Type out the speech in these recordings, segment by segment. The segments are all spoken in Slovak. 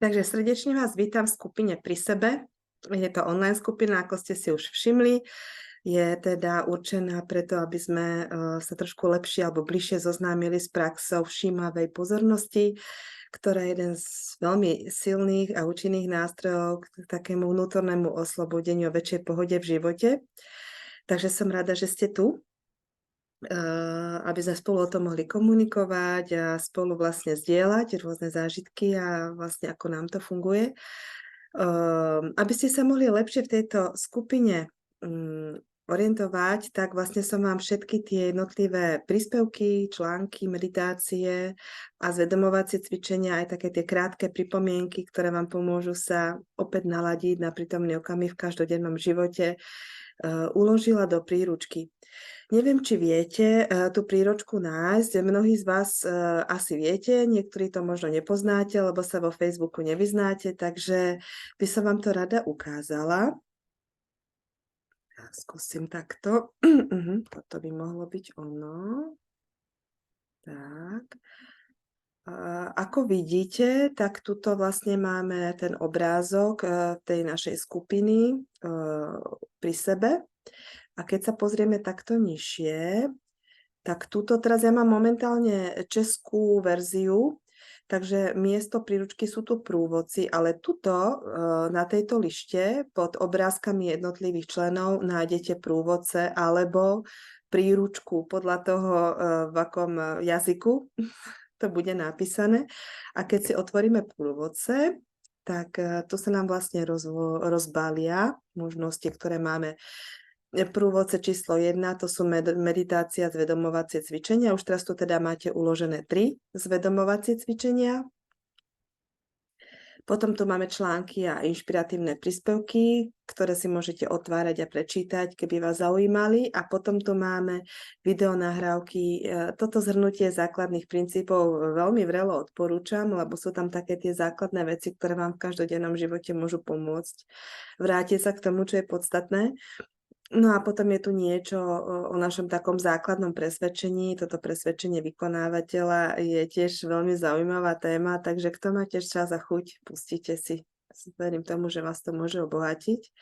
Takže srdečne vás vítam v skupine Pri sebe. Je to online skupina, ako ste si už všimli. Je teda určená preto, aby sme sa trošku lepšie alebo bližšie zoznámili s praxou všímavej pozornosti, ktorá je jeden z veľmi silných a účinných nástrojov k takému vnútornému oslobodeniu a väčšej pohode v živote. Takže som rada, že ste tu, aby sme spolu o tom mohli komunikovať a spolu vlastne zdieľať rôzne zážitky a vlastne ako nám to funguje. Aby ste sa mohli lepšie v tejto skupine orientovať, tak vlastne som vám všetky tie jednotlivé príspevky, články, meditácie a zvedomovacie cvičenia, aj také tie krátke pripomienky, ktoré vám pomôžu sa opäť naladiť na prítomný okamih v každodennom živote, uložila do príručky. Neviem, či viete tú príručku nájsť. Mnohí z vás asi viete, niektorí to možno nepoznáte, lebo sa vo Facebooku nevyznáte, takže by som vám to rada ukázala. Ja skúsim takto. Toto by mohlo byť ono. Tak. Ako vidíte, tak tuto vlastne máme ten obrázok tej našej skupiny Pri sebe. A keď sa pozrieme takto nižšie, tak tuto teraz ja mám momentálne českú verziu, takže miesto príručky sú tu průvodci, ale tuto na tejto lište pod obrázkami jednotlivých členov nájdete průvodce alebo príručku podľa toho, v akom jazyku to bude napísané. A keď si otvoríme průvodce, tak tu sa nám vlastne rozbalia možnosti, ktoré máme. Průvodce číslo 1, to sú meditácia, zvedomovacie cvičenia. Už teraz tu teda máte uložené 3 zvedomovacie cvičenia. Potom tu máme články a inšpiratívne príspevky, ktoré si môžete otvárať a prečítať, keby vás zaujímali. A potom tu máme videonahrávky. Toto zhrnutie základných princípov veľmi vrelo odporúčam, lebo sú tam také tie základné veci, ktoré vám v každodennom živote môžu pomôcť vrátiť sa k tomu, čo je podstatné. No a potom je tu niečo o našom takom základnom presvedčení. Toto presvedčenie vykonávateľa je tiež veľmi zaujímavá téma, takže kto má tiež čas a chuť, pustite si. Verím tomu, že vás to môže obohatiť.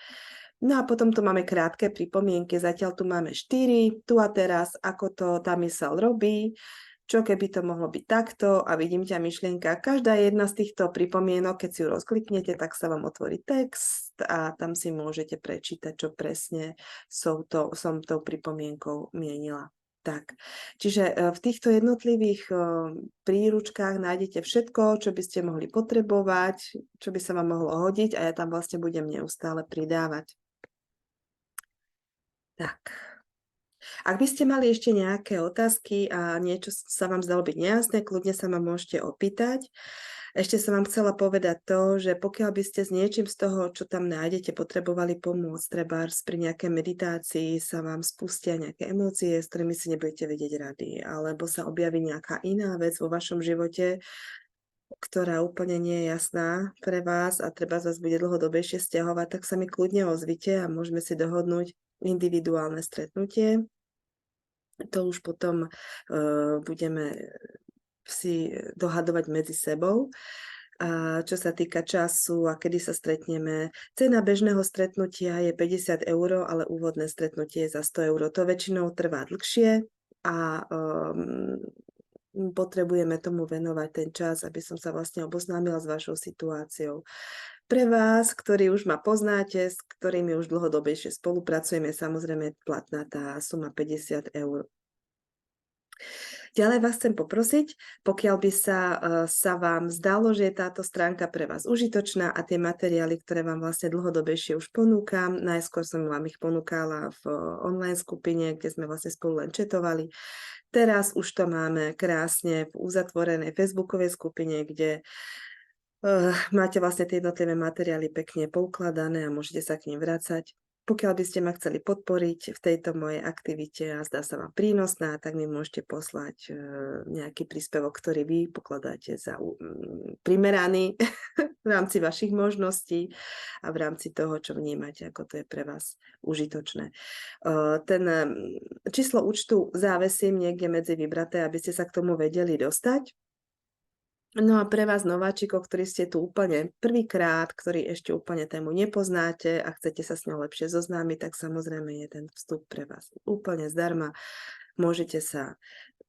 No a potom tu máme krátke pripomienky. Zatiaľ tu máme 4, tu a teraz, ako to tá myseľ robí, čo keby to mohlo byť takto a vidím ťa myšlienka. Každá jedna z týchto pripomienok, keď si ju rozkliknete, tak sa vám otvorí text a tam si môžete prečítať, čo presne som tou pripomienkou mienila. Tak, čiže v týchto jednotlivých príručkách nájdete všetko, čo by ste mohli potrebovať, čo by sa vám mohlo hodiť a ja tam vlastne budem neustále pridávať. Tak. Ak by ste mali ešte nejaké otázky a niečo sa vám zdalo byť nejasné, kľudne sa ma môžete opýtať. Ešte som vám chcela povedať to, že pokiaľ by ste s niečím z toho, čo tam nájdete, potrebovali pomôcť, trebárs pri nejakej meditácii sa vám spustia nejaké emócie, s ktorými si nebudete vedieť rady, alebo sa objaví nejaká iná vec vo vašom živote, ktorá úplne nie je jasná pre vás a treba vás bude dlhodobejšie stiahovať, tak sa mi kľudne ozvite a môžeme si dohodnúť individuálne stretnutie. To už potom budeme si dohadovať medzi sebou. A čo sa týka času a kedy sa stretneme, cena bežného stretnutia je 50 €, ale úvodné stretnutie je za 100 €. To väčšinou trvá dlhšie a potrebujeme tomu venovať ten čas, aby som sa vlastne oboznámila s vašou situáciou. Pre vás, ktorí už ma poznáte, s ktorými už dlhodobejšie spolupracujeme, samozrejme platná tá suma 50 €. Ďalej vás chcem poprosiť, pokiaľ by sa vám zdalo, že je táto stránka pre vás užitočná a tie materiály, ktoré vám vlastne dlhodobejšie už ponúkam, najskôr som vám ich ponúkala v online skupine, kde sme vlastne spolu len chatovali. Teraz už to máme krásne v uzatvorenej facebookovej skupine, kde máte vlastne tie jednotlivé materiály pekne poukladané a môžete sa k nim vracať. Pokiaľ by ste ma chceli podporiť v tejto mojej aktivite a zdá sa vám prínosná, tak mi môžete poslať nejaký príspevok, ktorý vy pokladáte za primeraný v rámci vašich možností a v rámci toho, čo vnímate, ako to je pre vás užitočné. Ten číslo účtu závesím niekde medzi vybraté, aby ste sa k tomu vedeli dostať. No a pre vás nováčikov, ktorí ste tu úplne prvýkrát, ktorí ešte úplne tému nepoznáte a chcete sa s ňou lepšie zoznámiť, tak samozrejme je ten vstup pre vás úplne zdarma. Môžete sa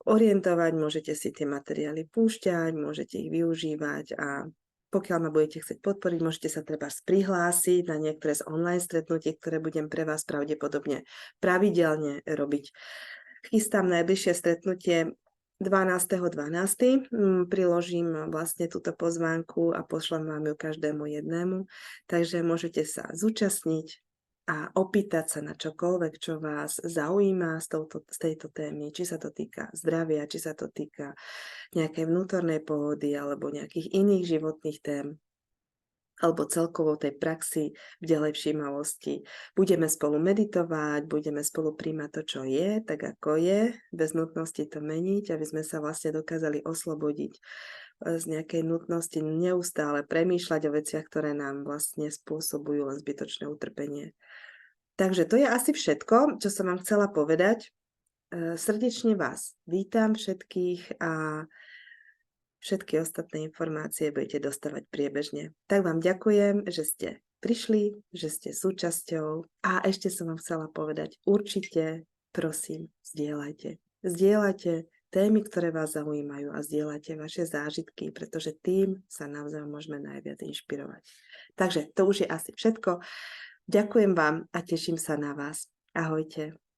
orientovať, môžete si tie materiály púšťať, môžete ich využívať a pokiaľ ma budete chcieť podporiť, môžete sa trebárs prihlásiť na niektoré z online stretnutí, ktoré budem pre vás pravdepodobne pravidelne robiť. Chystám najbližšie stretnutie 12.12. Priložím vlastne túto pozvánku a pošlem vám ju každému jednému, takže môžete sa zúčastniť a opýtať sa na čokoľvek, čo vás zaujíma z tejto témy, či sa to týka zdravia, či sa to týka nejakej vnútornej pohody alebo nejakých iných životných tém alebo celkovo tej praxi vdelej všímavosti. Budeme spolu meditovať, budeme spolu príjmať to, čo je, tak ako je, bez nutnosti to meniť, aby sme sa vlastne dokázali oslobodiť z nejakej nutnosti neustále premýšľať o veciach, ktoré nám vlastne spôsobujú len zbytočné utrpenie. Takže to je asi všetko, čo som vám chcela povedať. Srdečne vás vítam všetkých a všetky ostatné informácie budete dostávať priebežne. Tak vám ďakujem, že ste prišli, že ste súčasťou a ešte som vám chcela povedať, určite, prosím, zdieľajte. Zdieľajte témy, ktoré vás zaujímajú a zdieľajte vaše zážitky, pretože tým sa navzájom môžeme najviac inšpirovať. Takže to už je asi všetko. Ďakujem vám a teším sa na vás. Ahojte.